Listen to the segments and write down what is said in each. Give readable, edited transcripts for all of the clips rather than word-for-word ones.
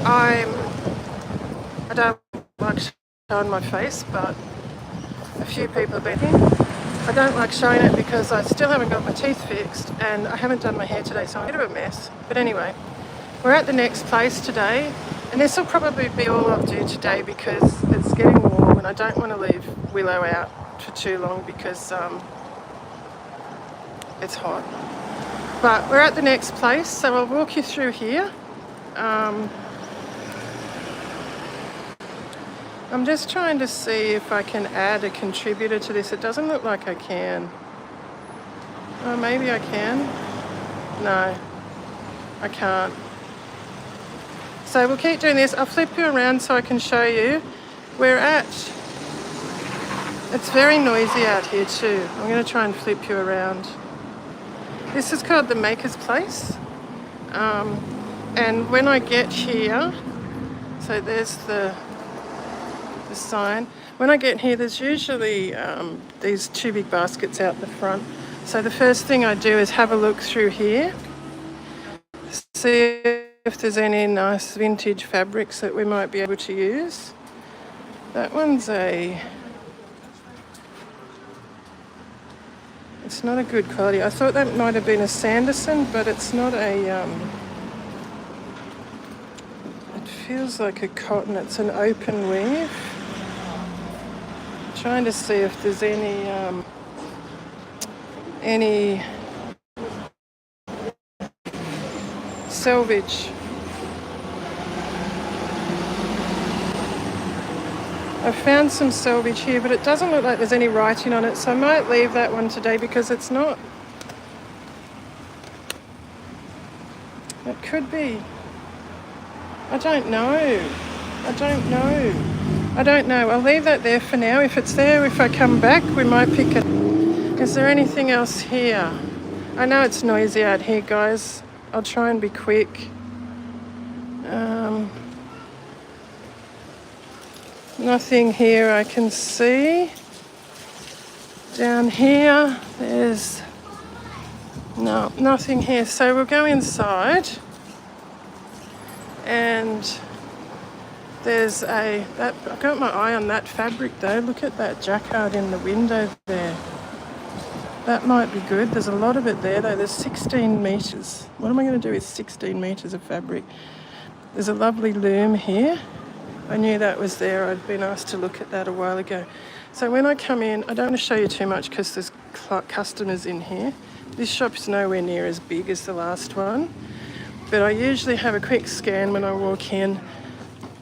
I don't like showing my face, but a few people have been here. I don't like showing it because I still haven't got my teeth fixed and I haven't done my hair today, so I'm a bit of a mess. But anyway, we're at the next place today, and this will probably be all I'll do today because it's getting warm and I don't want to leave Willow out for too long because it's hot. But we're at the next place, so I'll walk you through here. I'm just trying to see if I can add a contributor to this. It doesn't look like I can. Oh, maybe I can. No, I can't. So we'll keep doing this. I'll flip you around so I can show you. We're at... It's very noisy out here too. I'm going to try and flip you around. This is called the Maker's Place. And when I get here, so there's the sign. When I get here, there's usually these two big baskets out the front. So the first thing I do is have a look through here, see if there's any nice vintage fabrics that we might be able to use. That one's it's not a good quality. I thought that might have been a Sanderson, but it's not a, it feels like a cotton. It's an open weave. Trying to see if there's any selvage. I found some selvage here, but it doesn't look like there's any writing on it, so I might leave that one today because it's not. It could be. I don't know. I'll leave that there for now. If it's there, if I come back, we might pick it. Is there anything else here? I know it's noisy out here, guys. I'll try and be quick. Nothing here I can see. Down here, there's nothing here. So we'll go inside, and there's I've got my eye on that fabric though. Look at that jacquard in the window there. That might be good. There's a lot of it there though. There's 16 metres. What am I going to do with 16 metres of fabric? There's a lovely loom here. I knew that was there. I'd been asked to look at that a while ago. So when I come in, I don't want to show you too much because there's customers in here. This shop's nowhere near as big as the last one, but I usually have a quick scan when I walk in.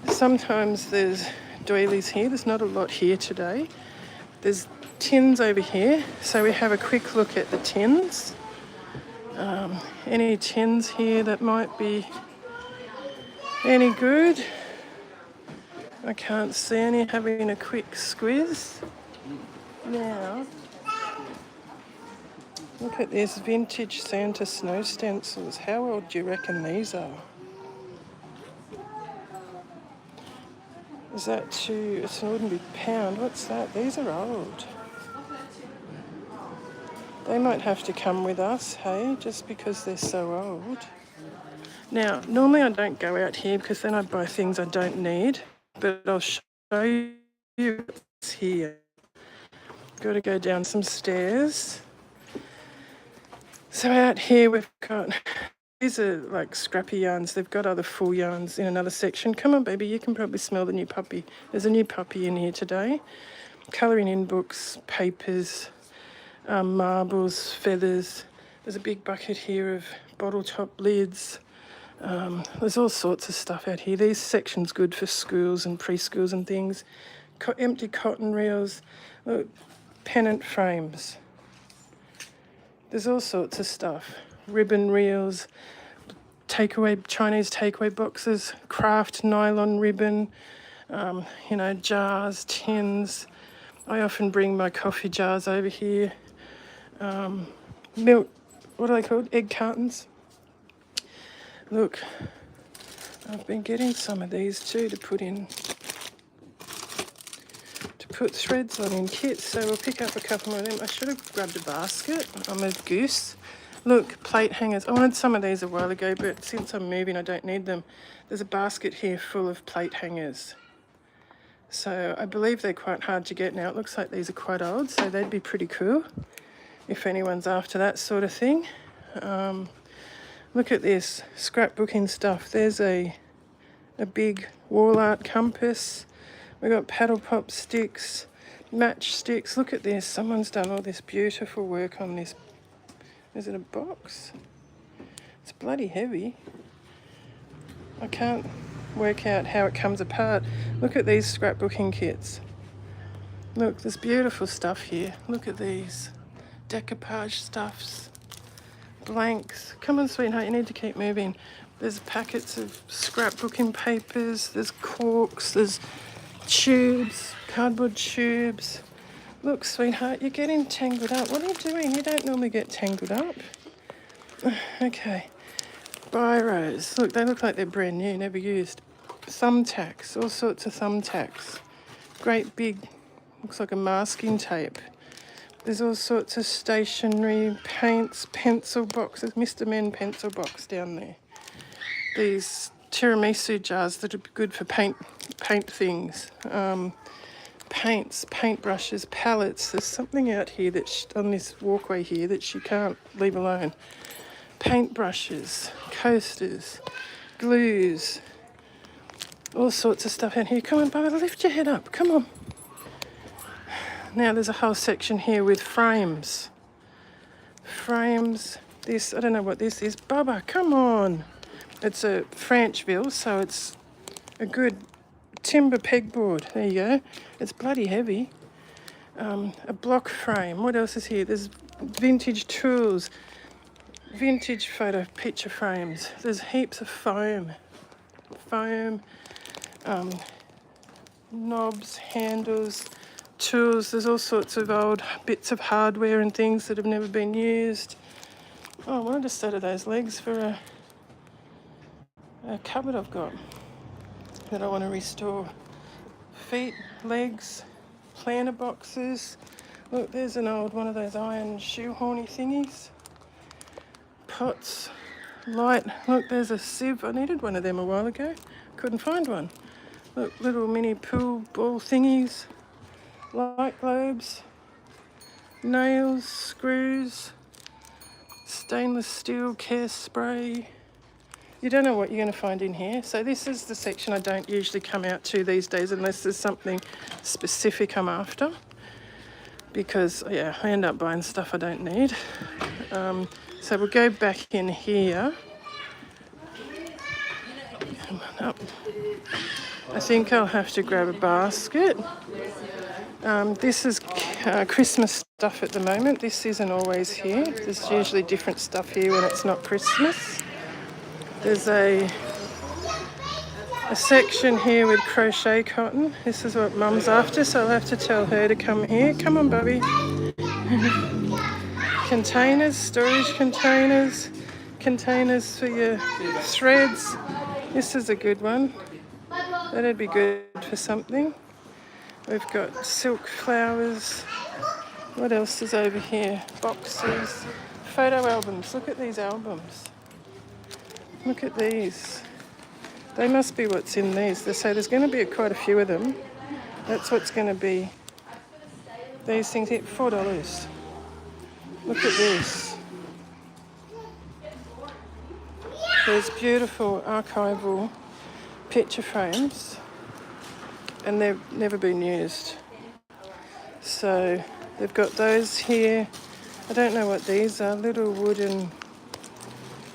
Sometimes there's doilies here. There's not a lot here today. There's tins over here, so we have a quick look at the tins. Any tins here that might be any good? I can't see any. Having a quick squeeze. Now, look at this vintage Santa snow stencils. How old do you reckon these are? Is that too... It's an ordinary pound. What's that? These are old. They might have to come with us, hey, just because they're so old. Now, normally I don't go out here because then I buy things I don't need, but I'll show you what's here. Got to go down some stairs. So out here we've got... These are like scrappy yarns. They've got other full yarns in another section. Come on, baby, you can probably smell the new puppy. There's a new puppy in here today. Colouring in books, papers, marbles, feathers. There's a big bucket here of bottle top lids. There's all sorts of stuff out here. These sections good for schools and preschools and things. Empty cotton reels, pennant frames. There's all sorts of stuff. Ribbon reels, Chinese takeaway boxes, craft nylon ribbon, jars, tins. I often bring my coffee jars over here. Milk, what are they called? Egg cartons. Look, I've been getting some of these too to put threads on in kits, so we'll pick up a couple of them. I should have grabbed a basket. I'm a goose. Look, plate hangers. I wanted some of these a while ago, but since I'm moving, I don't need them. There's a basket here full of plate hangers. So I believe they're quite hard to get now. It looks like these are quite old, so they'd be pretty cool if anyone's after that sort of thing. Look at this, scrapbooking stuff. There's a big wall art compass. We've got paddle pop sticks, matchsticks. Look at this. Someone's done all this beautiful work on this. Is it a box? It's bloody heavy. I can't work out how it comes apart. Look at these scrapbooking kits. Look, there's beautiful stuff here. Look at these. Decoupage stuffs. Blanks. Come on, sweetheart, you need to keep moving. There's packets of scrapbooking papers. There's corks. There's tubes, cardboard tubes. Look, sweetheart, you're getting tangled up. What are you doing? You don't normally get tangled up. Okay. Biros. Look, they look like they're brand new, never used. Thumbtacks, all sorts of thumbtacks. Great big, looks like a masking tape. There's all sorts of stationery, paints, pencil boxes. Mr. Men pencil box down there. These tiramisu jars that are good for paint things. Paints, paintbrushes, palettes. There's something out here that's on this walkway here that she can't leave alone. Paintbrushes, coasters, glues, all sorts of stuff in here. Come on, Bubba, lift your head up. Come on. Now there's a whole section here with frames. Frames. This, I don't know what this is. Bubba, come on. It's a Franchville, so it's a good timber pegboard. There you go. It's bloody heavy. A block frame. What else is here? There's vintage tools, vintage photo picture frames. There's heaps of foam, knobs, handles, tools. There's all sorts of old bits of hardware and things that have never been used. Oh, I wanted a set of those legs for a cupboard I've got that I want to restore. Feet, legs, planter boxes. Look, there's an old one of those iron shoehorny thingies. Pots, light. Look, there's a sieve. I needed one of them a while ago. Couldn't find one. Look, little mini pool ball thingies. Light globes. Nails, screws. Stainless steel care spray. You don't know what you're going to find in here. So this is the section I don't usually come out to these days unless there's something specific I'm after. Because, yeah, I end up buying stuff I don't need. So we'll go back in here. Come on up. I think I'll have to grab a basket. This is Christmas stuff at the moment. This isn't always here. There's usually different stuff here when it's not Christmas. There's a section here with crochet cotton. This is what Mum's after, so I'll have to tell her to come here. Come on, Bubby. Containers, storage containers, containers for your threads. This is a good one. That'd be good for something. We've got silk flowers. What else is over here? Boxes, photo albums. Look at these albums. Look at these. They must be what's in these. They say there's going to be quite a few of them. That's what's going to be. These things here, $4. Look at this. There's beautiful archival picture frames and they've never been used. So they've got those here. I don't know what these are, little wooden,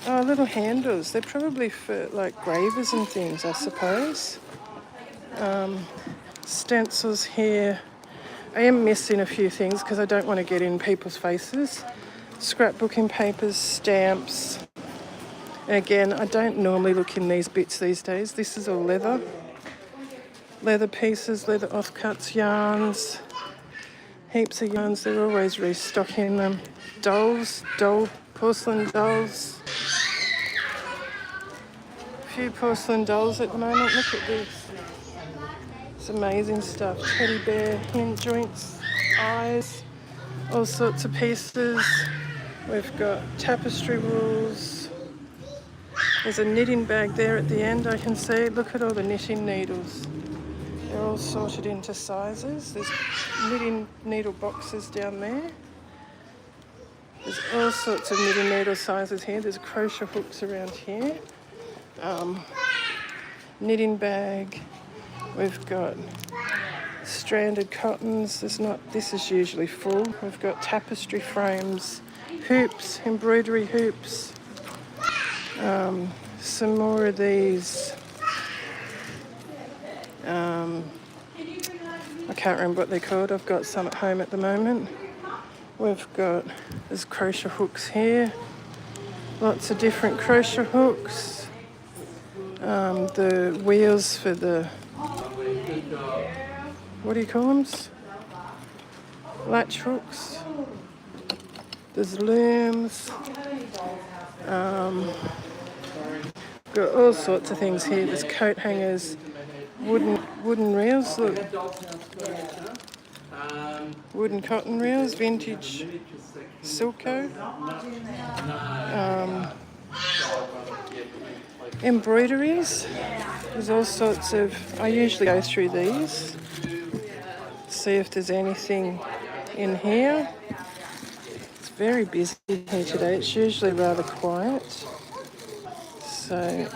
little handles. They're probably for like gravers and things, I suppose. Stencils here. I am missing a few things because I don't want to get in people's faces. Scrapbooking papers, stamps. And again, I don't normally look in these bits these days. This is all leather. Leather pieces, leather offcuts, yarns. Heaps of yarns. They're always restocking them. Dolls, porcelain dolls. A few porcelain dolls at the moment. Look at this. It's amazing stuff. Teddy bear, hand joints, eyes, all sorts of pieces. We've got tapestry wools. There's a knitting bag there at the end, I can see. Look at all the knitting needles. They're all sorted into sizes. There's knitting needle boxes down there. There's all sorts of knitting needle sizes here. There's crochet hooks around here. Knitting bag. We've got stranded cottons. This is usually full. We've got tapestry frames, hoops, embroidery hoops. Some more of these. I can't remember what they're called. I've got some at home at the moment. There's crochet hooks here. Lots of different crochet hooks. The wheels for the, what do you call them? Latch hooks. There's looms. Got all sorts of things here. There's coat hangers, wooden reels. Look, wooden cotton reels, vintage Silco. Embroideries. There's all sorts of. I usually go through these, see if there's anything in here. It's very busy here today. It's usually rather quiet. So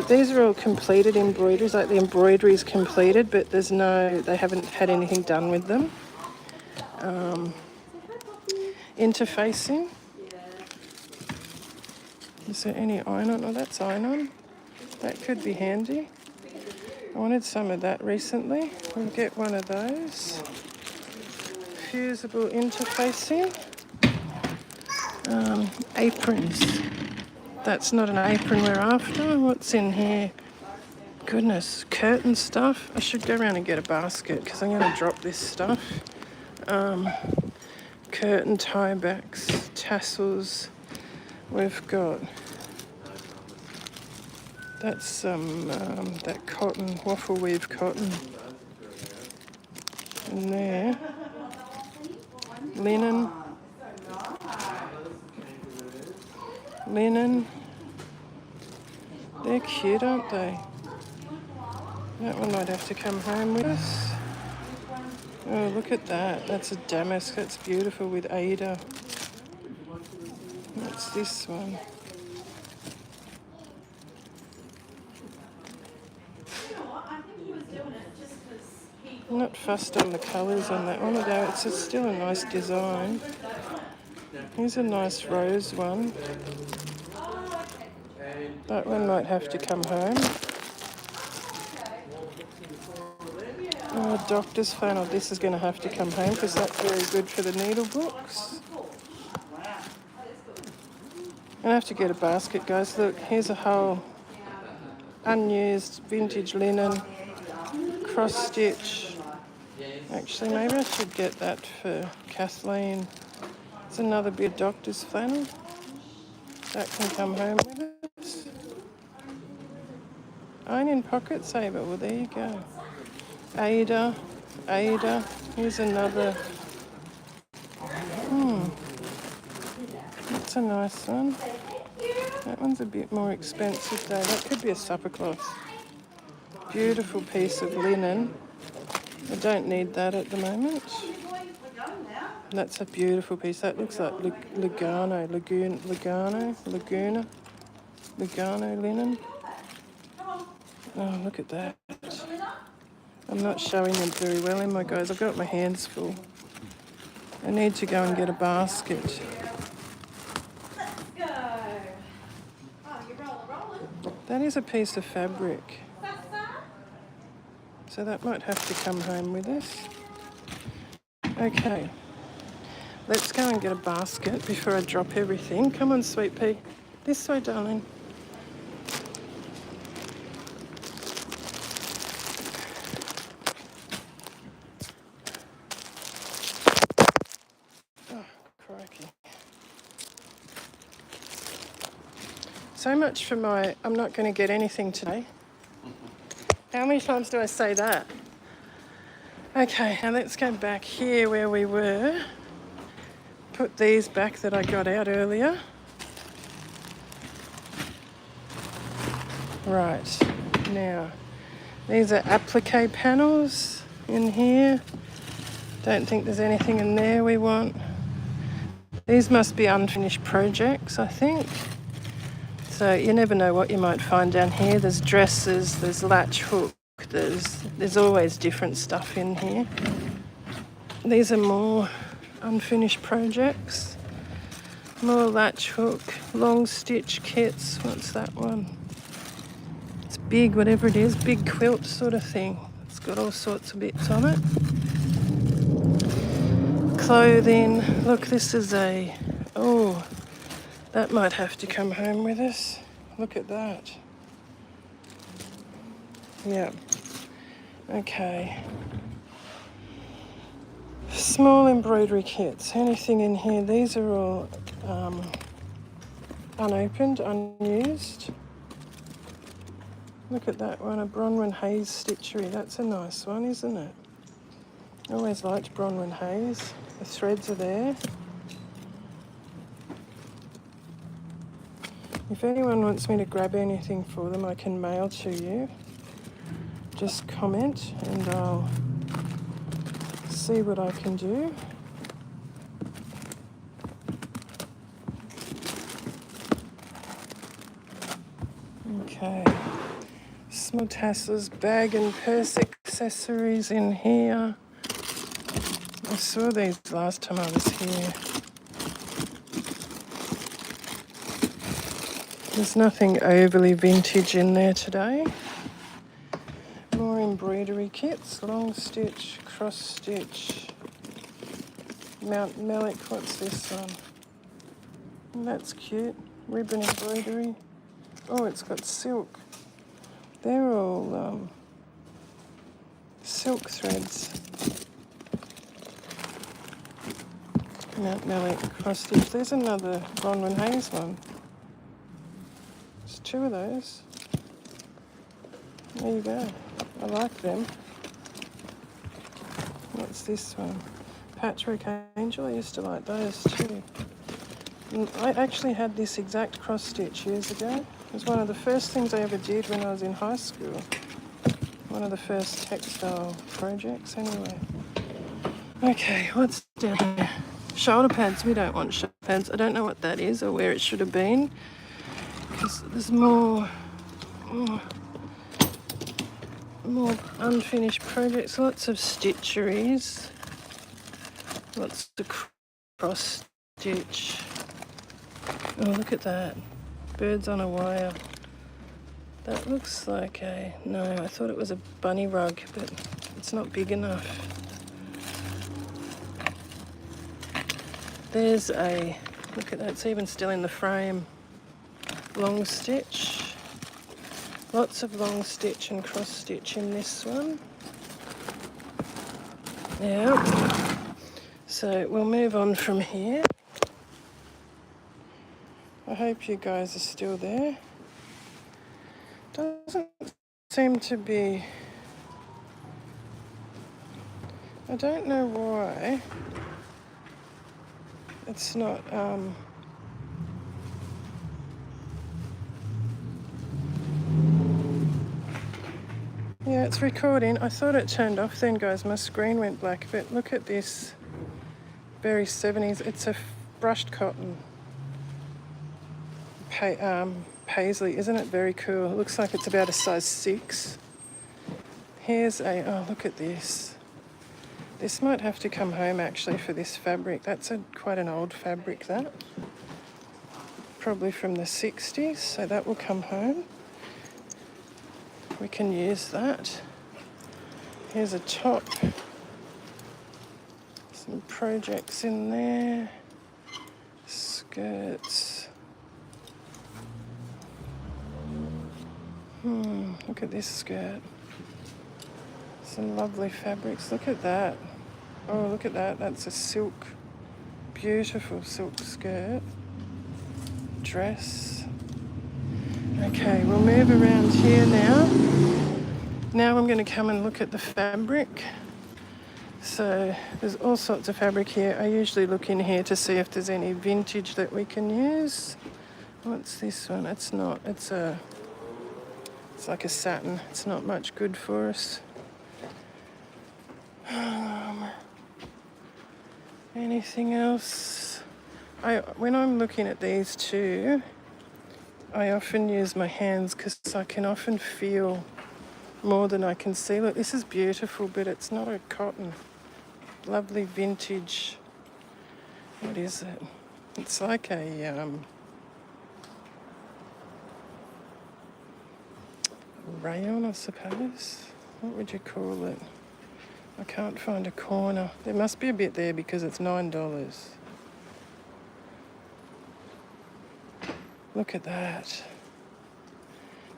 these are all completed embroideries, like the embroidery is completed, but they haven't had anything done with them. Interfacing. Is there any iron-on? Oh, that's iron-on. That could be handy. I wanted some of that recently. We'll get one of those. Fusible interfacing. Aprons. That's not an apron we're after. What's in here? Goodness, curtain stuff. I should go around and get a basket because I'm going to drop this stuff. Curtain tiebacks, tassels. We've got, that's that cotton, waffle weave cotton in there. Linen. They're cute, aren't they? That one might have to come home with us. Oh, look at that. That's a damask. That's beautiful with Ada. What's this one? I'm not fussed on the colours on that one, although it's still a nice design. Here's a nice rose one. That one might have to come home. Oh, doctor's flannel. This is going to have to come home because that's very good for the needle books. I'm going to have to get a basket, guys. Look, here's a whole unused vintage linen, cross-stitch. Actually, maybe I should get that for Kathleen. It's another bit of doctor's flannel. That can come home with us. Iron pocket saver. Well, there you go. Ada. Here's another. That's a nice one. That one's a bit more expensive though. That could be a supper cloth. Beautiful piece of linen. I don't need that at the moment. That's a beautiful piece. That looks like Lugano linen. Oh, look at that. I'm not showing them very well in my guys. I've got my hands full. I need to go and get a basket. Let's go. Oh, you're rolling. That is a piece of fabric. So that might have to come home with us. Okay. Let's go and get a basket before I drop everything. Come on, sweet pea. This way, darling. Oh, crikey. So much for I'm not going to get anything today. How many times do I say that? Okay, now let's go back here where we were. put these back that I got out earlier. Right, now, these are applique panels in here. Don't think there's anything in there we want. These must be unfinished projects, I think. So you never know what you might find down here. There's dresses, there's latch hook, there's always different stuff in here. These are more unfinished projects. More latch hook, long stitch kits. What's that one? It's big, whatever it is, big quilt sort of thing. It's got all sorts of bits on it. Clothing. Look, this is that might have to come home with us. Look at that. Yeah. Okay. Small embroidery kits. Anything in here? These are all unopened, unused. Look at that one, a Bronwyn Hayes stitchery. That's a nice one, isn't it? I always liked Bronwyn Hayes. The threads are there. If anyone wants me to grab anything for them, I can mail to you. Just comment and I'll see what I can do. Okay. Small tassels, bag and purse accessories in here. I saw these last time I was here. There's nothing overly vintage in there today. More embroidery kits, long stitch, cross stitch. Mount Melick, what's this one? Oh, that's cute. Ribbon embroidery. Oh, it's got silk. They're all silk threads. Mount Melick cross stitch. There's another Bronwyn Hayes one. There's two of those. There you go. I like them. What's this one? Patchwork Angel. I used to like those too. And I actually had this exact cross stitch years ago. It was one of the first things I ever did when I was in high school. One of the first textile projects anyway. Okay, what's down here? Shoulder pads. We don't want shoulder pads. I don't know what that is or where it should have been. Because there's more unfinished projects. Lots of stitcheries. Lots of cross stitch. Oh, look at that. Birds on a wire. That looks like no, I thought it was a bunny rug, but it's not big enough. There's look at that, it's even still in the frame. Long stitch. Lots of long stitch and cross stitch in this one. Yeah. So we'll move on from here. I hope you guys are still there. Doesn't seem to be... I don't know why it's not... Yeah, it's recording. I thought it turned off then, guys. My screen went black, but look at this. Very 70s. It's a brushed cotton. Paisley, isn't it very cool? It looks like it's about a size 6. Here's oh, look at this. This might have to come home actually for this fabric. That's quite an old fabric, that. Probably from the 60s, so that will come home. We can use that. Here's a top. Some projects in there. Skirts. Look at this skirt. Some lovely fabrics. Look at that. Oh, look at that. That's a silk, beautiful silk skirt. Dress. Okay, we'll move around here now. Now I'm going to come and look at the fabric. So there's all sorts of fabric here. I usually look in here to see if there's any vintage that we can use. What's this one? It's not. It's like a satin. It's not much good for us. Anything else? When I'm looking at these two, I often use my hands because I can often feel more than I can see. Look, this is beautiful, but it's not a cotton. Lovely vintage. What is it? It's like a rayon, I suppose. What would you call it? I can't find a corner. There must be a bit there because it's $9. Look at that.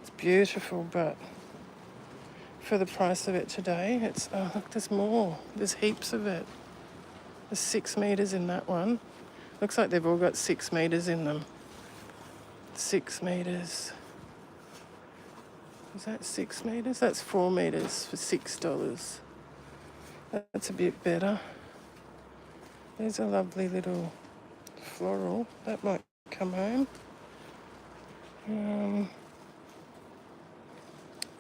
It's beautiful, but for the price of it today, it's, oh look, there's more. There's heaps of it. There's 6 meters in that one. Looks like they've all got 6 meters in them. 6 meters. Is that 6 meters? That's 4 meters for $6. That's a bit better. There's a lovely little floral. That might come home.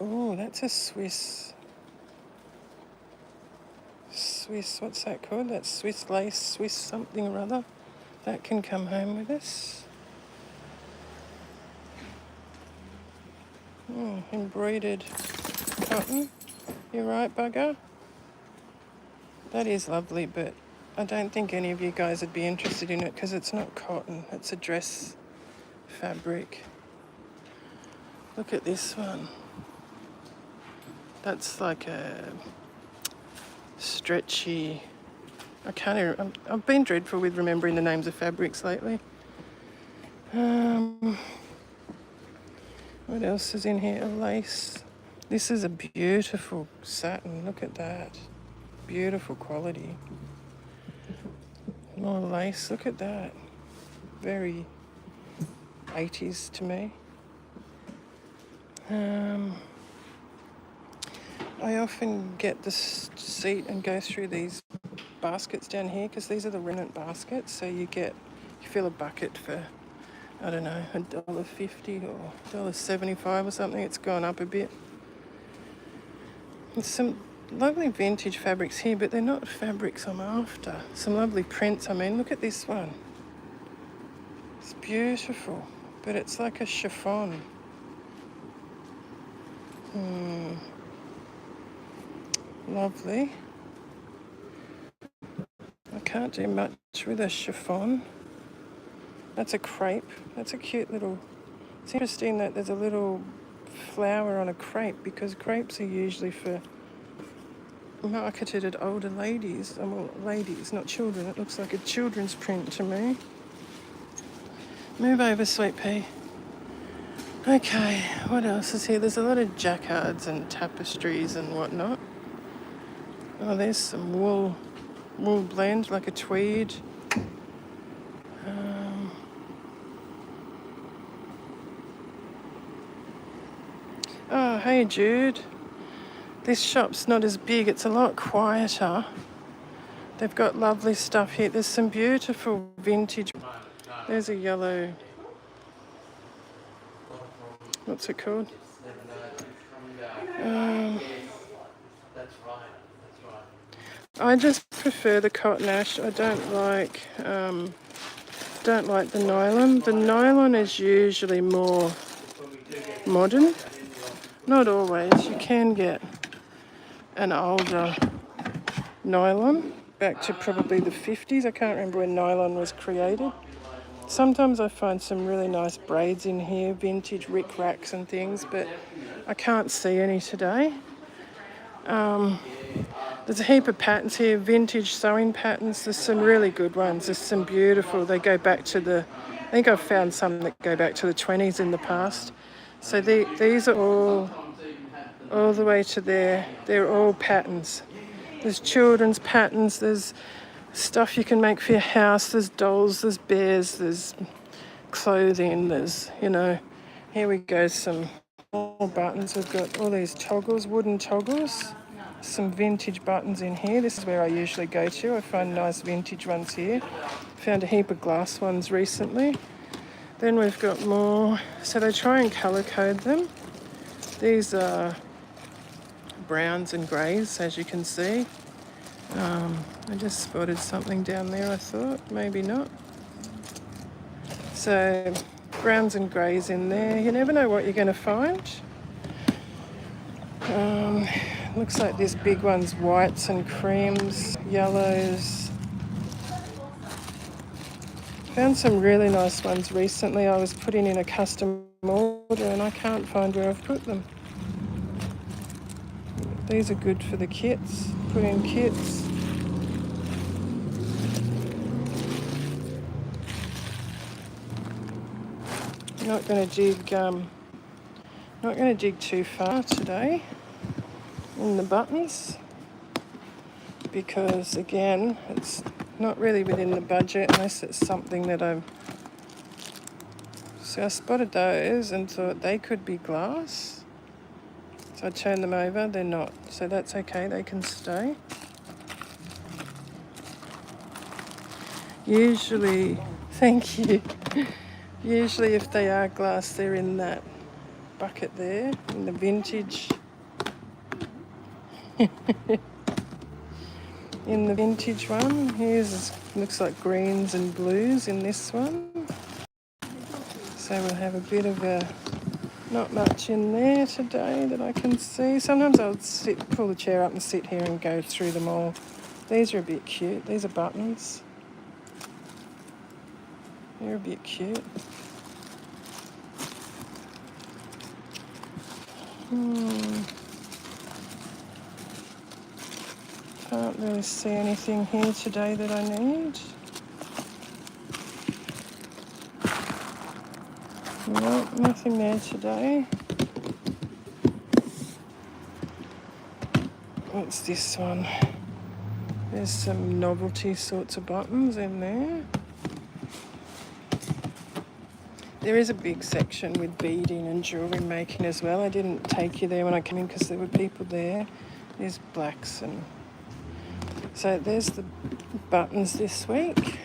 Oh, that's a Swiss, what's that called? That's Swiss lace, Swiss something or other. That can come home with us. Embroidered cotton. You're right, bugger. That is lovely, but I don't think any of you guys would be interested in it because it's not cotton. It's a dress fabric. Look at this one. That's like a stretchy... I've been dreadful with remembering the names of fabrics lately. What else is in here? A lace. This is a beautiful satin. Look at that. Beautiful quality. More lace. Look at that. Very 80s to me. I often get the seat and go through these baskets down here because these are the remnant baskets. So you fill a bucket for, I don't know, $1.50 or $1.75 or something. It's gone up a bit. There's some lovely vintage fabrics here, but they're not fabrics I'm after. Some lovely prints. I mean, look at this one. It's beautiful, but it's like a chiffon. Lovely. I can't do much with a chiffon. That's a crepe. That's a cute little... It's interesting that there's a little flower on a crepe because crepes are usually marketed at older ladies. Well, ladies, not children. It looks like a children's print to me. Move over, sweet pea. Okay, what else is here? There's a lot of jacquards and tapestries and whatnot. Oh, there's some wool blend, like a tweed. Oh, hey Jude. This shop's not as big, it's a lot quieter. They've got lovely stuff here. There's some beautiful vintage. There's a yellow... What's it called? I just prefer the cotton ash. I don't like the nylon. The nylon is usually more modern. Not always. You can get an older nylon back to probably the 50s. I can't remember when nylon was created. Sometimes I find some really nice braids in here, vintage rick-racks and things, but I can't see any today. There's a heap of patterns here, vintage sewing patterns. There's some really good ones. There's some beautiful, they go back to I think I've found some that go back to the 20s in the past. So these are all the way to there. They're all patterns. There's children's patterns, there's stuff you can make for your house, there's dolls, there's bears, there's clothing, there's, here we go, some more buttons. We've got all these toggles, wooden toggles. some vintage buttons in here. This is where I usually go to. I find nice vintage ones here. Found a heap of glass ones recently. Then we've got more. So they try and colour code them. These are browns and greys, as you can see. I just spotted something down there, I thought. Maybe not. So browns and greys in there. You never know what you're going to find. Looks like this big one's whites and creams, yellows. Found some really nice ones recently. I was putting in a custom order and I can't find where I've put them. These are good for the kits. Put in kits. Not going to jig too far today in the buttons because again it's not really within the budget unless it's something that so I spotted those and thought they could be glass, so I turned them over. They're not, so that's okay, they can stay. Usually, thank you, usually if they are glass they're in that bucket there in the vintage. In the vintage one, here's looks like greens and blues in this one. So we'll have a bit of a, not much in there today that I can see. Sometimes I'll pull the chair up and sit here and go through them all. These are a bit cute. These are buttons. They're a bit cute. Can't really see anything here today that I need. Nope, nothing there today. What's this one? There's some novelty sorts of buttons in there. There is a big section with beading and jewellery making as well. I didn't take you there when I came in because there were people there. There's blacks and... So there's the buttons this week.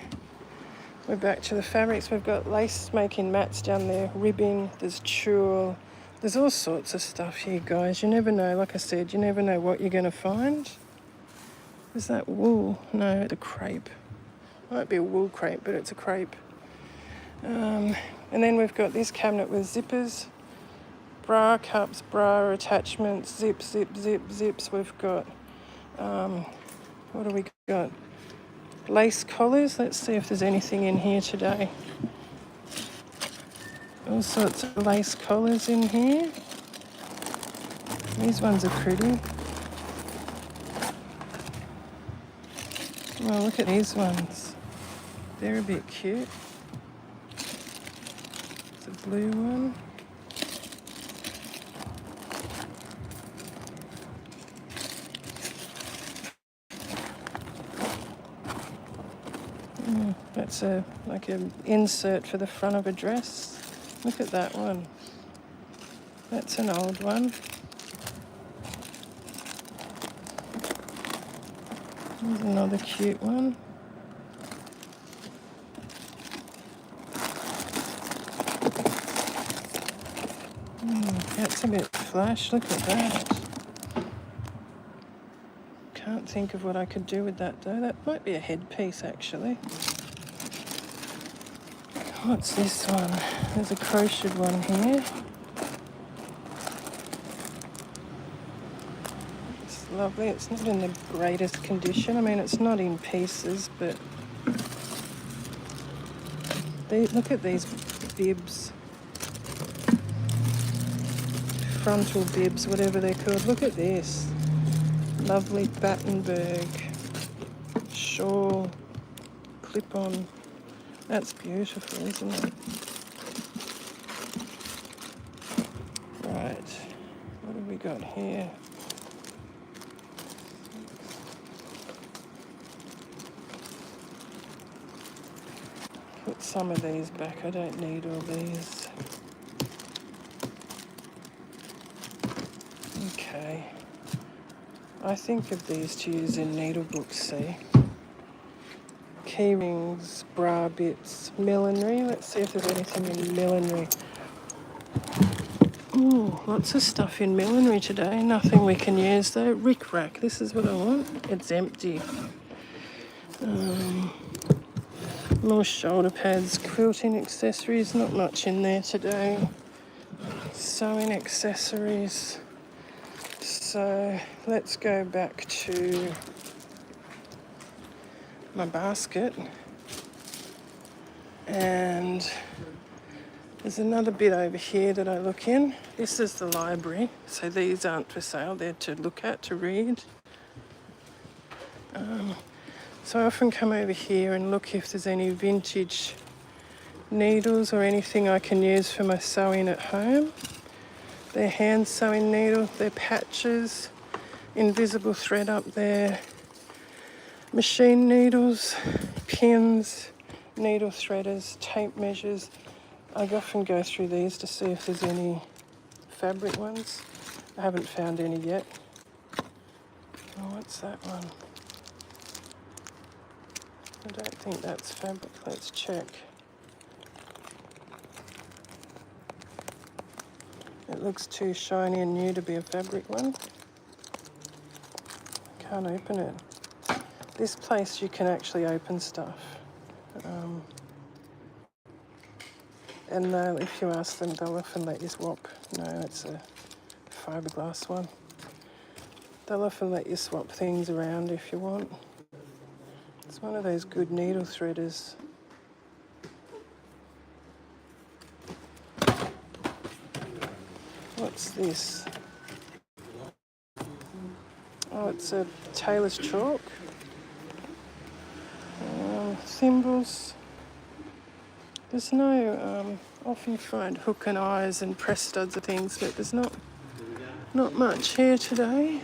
We're back to the fabrics. We've got lace making mats down there, ribbing, there's tulle. There's all sorts of stuff here, guys. You never know, like I said, you never know what you're going to find. Is that wool? No, it's a crepe. Might be a wool crepe, but it's a crepe. And then we've got this cabinet with zippers, bra cups, bra attachments, zips. We've got... what do we got? Lace collars. Let's see if there's anything in here today. All sorts of lace collars in here. These ones are pretty. Oh, look at these ones. They're a bit cute. It's a blue one. That's like an insert for the front of a dress. Look at that one. That's an old one. There's another cute one. That's a bit flash. Look at that. Can't think of what I could do with that though. That might be a headpiece actually. What's this one? There's a crocheted one here. It's lovely. It's not in the greatest condition. I mean, it's not in pieces, but look at these bibs. Frontal bibs, whatever they're called. Look at this. Lovely Battenberg shawl clip-on. That's beautiful, isn't it? Right, what have we got here? Put some of these back. I don't need all these. Okay. I think of these to use in needle books, see. Key rings, bra bits, millinery. Let's see if there's anything in millinery. Ooh, lots of stuff in millinery today. Nothing we can use though. Rick rack, this is what I want. It's empty. More shoulder pads, quilting accessories. Not much in there today. Sewing accessories. So let's go back to my basket. And there's another bit over here that I look in. This is the library, so these aren't for sale, they're to look at, to read. So I often come over here and look if there's any vintage needles or anything I can use for my sewing at home. They're hand sewing needles, they're patches, invisible thread up there, machine needles, pins, needle threaders, tape measures. I often go through these to see if there's any fabric ones. I haven't found any yet. Oh, what's that one? I don't think that's fabric. Let's check. It looks too shiny and new to be a fabric one. Can't open it. This place you can actually open stuff. And if you ask them, they'll often let you swap. No, it's a fiberglass one. They'll often let you swap things around if you want. It's one of those good needle threaders. What's this? Oh, it's a tailor's chalk. Thimbles. There's no, often you find hook and eyes and press studs and things, but there's not much here today.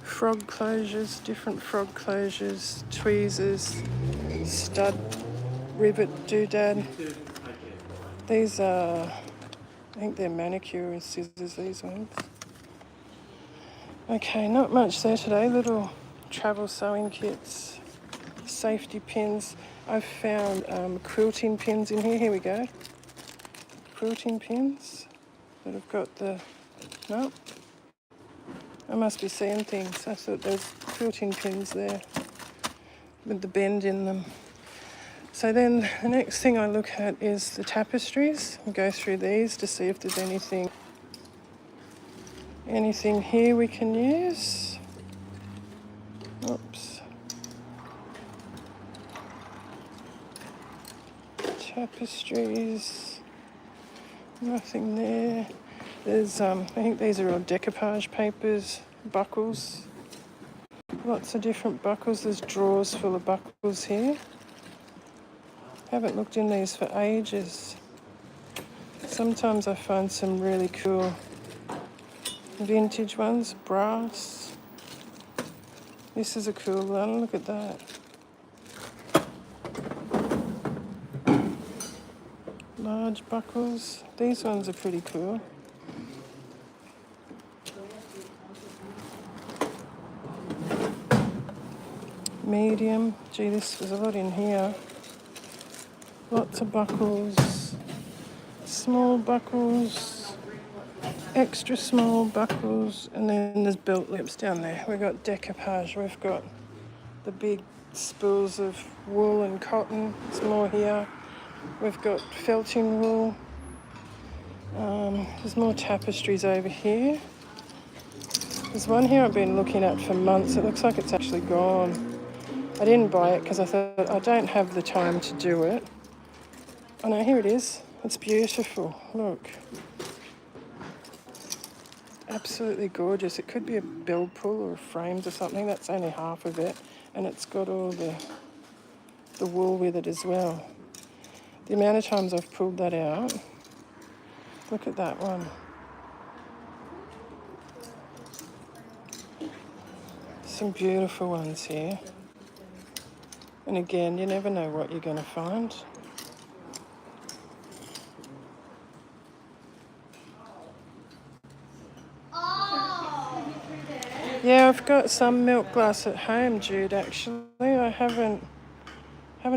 Frog closures, different frog closures, tweezers, stud, rivet, doodad. These are, I think they're manicure scissors, these ones. Okay, not much there today. Little travel sewing kits, safety pins. I've found quilting pins in here. Here we go. Quilting pins that have got the... No. I must be seeing things. I thought there's quilting pins there with the bend in them. So then the next thing I look at is the tapestries. I go through these to see if there's anything here we can use. Oops. Tapestries. Nothing there. There's, I think these are all decoupage papers, buckles. Lots of different buckles. There's drawers full of buckles here. Haven't looked in these for ages. Sometimes I find some really cool vintage ones, brass. This is a cool one, look at that. Large buckles. These ones are pretty cool. Medium. Gee, there's a lot in here. Lots of buckles. Small buckles. Extra small buckles. And then there's belt loops down there. We've got decoupage. We've got the big spools of wool and cotton. There's more here. We've got felting wool. There's more tapestries over here. There's one here I've been looking at for months. It looks like it's actually gone. I didn't buy it because I thought I don't have the time to do it. Oh no, here it is. It's beautiful. Look. Absolutely gorgeous. It could be a bell pull or frames or something. That's only half of it. And it's got all the wool with it as well. The amount of times I've pulled that out. Look at that one. Some beautiful ones here. And again, you never know what you're going to find. Yeah, I've got some milk glass at home, Jude, actually. I haven't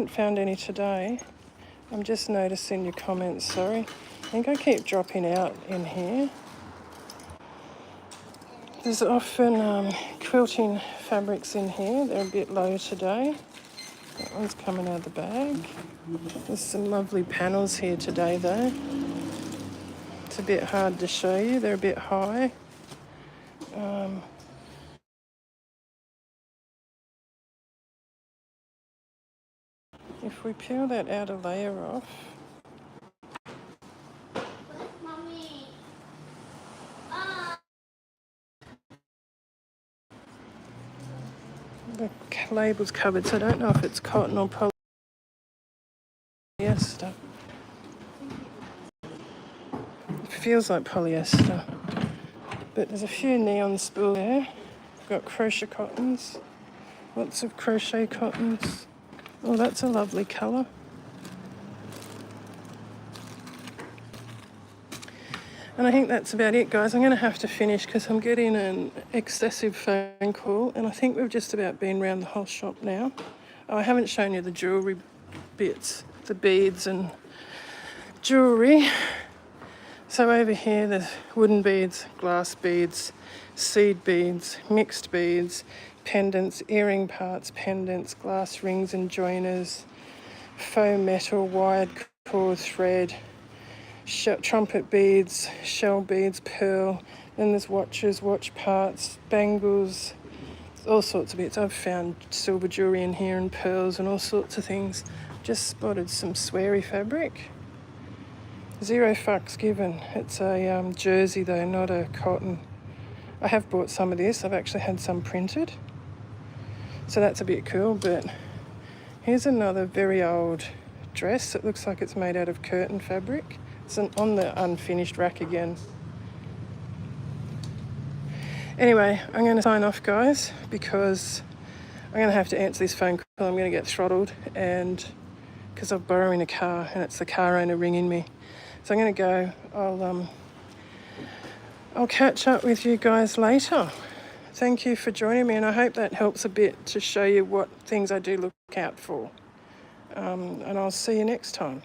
found any today. I'm just noticing your comments, sorry. I think I keep dropping out in here. There's often quilting fabrics in here. They're a bit low today. That one's coming out of the bag. There's some lovely panels here today though. It's a bit hard to show you. They're a bit high. If we peel that outer layer off, the label's covered, so I don't know if it's cotton or polyester. It feels like polyester. But there's a few neon spool there. We've got crochet cottons. Lots of crochet cottons. Oh, that's a lovely colour. And I think that's about it, guys. I'm going to have to finish because I'm getting an excessive phone call, and I think we've just about been around the whole shop now. Oh, I haven't shown you the jewellery bits, the beads and jewellery. So over here there's wooden beads, glass beads, seed beads, mixed beads, pendants, earring parts, pendants, glass rings and joiners, faux metal, wired cord thread, trumpet beads, shell beads, pearl. Then there's watches, watch parts, bangles, all sorts of bits. I've found silver jewellery in here and pearls and all sorts of things. Just spotted some sweary fabric. 0 fucks given. It's a jersey though, not a cotton. I have bought some of this. I've actually had some printed. So that's a bit cool, but here's another very old dress. It looks like it's made out of curtain fabric. It's on the unfinished rack again. Anyway, I'm going to sign off, guys, because I'm going to have to answer this phone call. I'm going to get throttled, and because I'm borrowing a car and it's the car owner ringing me. So I'm going to go. I'll catch up with you guys later. Thank you for joining me, and I hope that helps a bit to show you what things I do look out for. And I'll see you next time.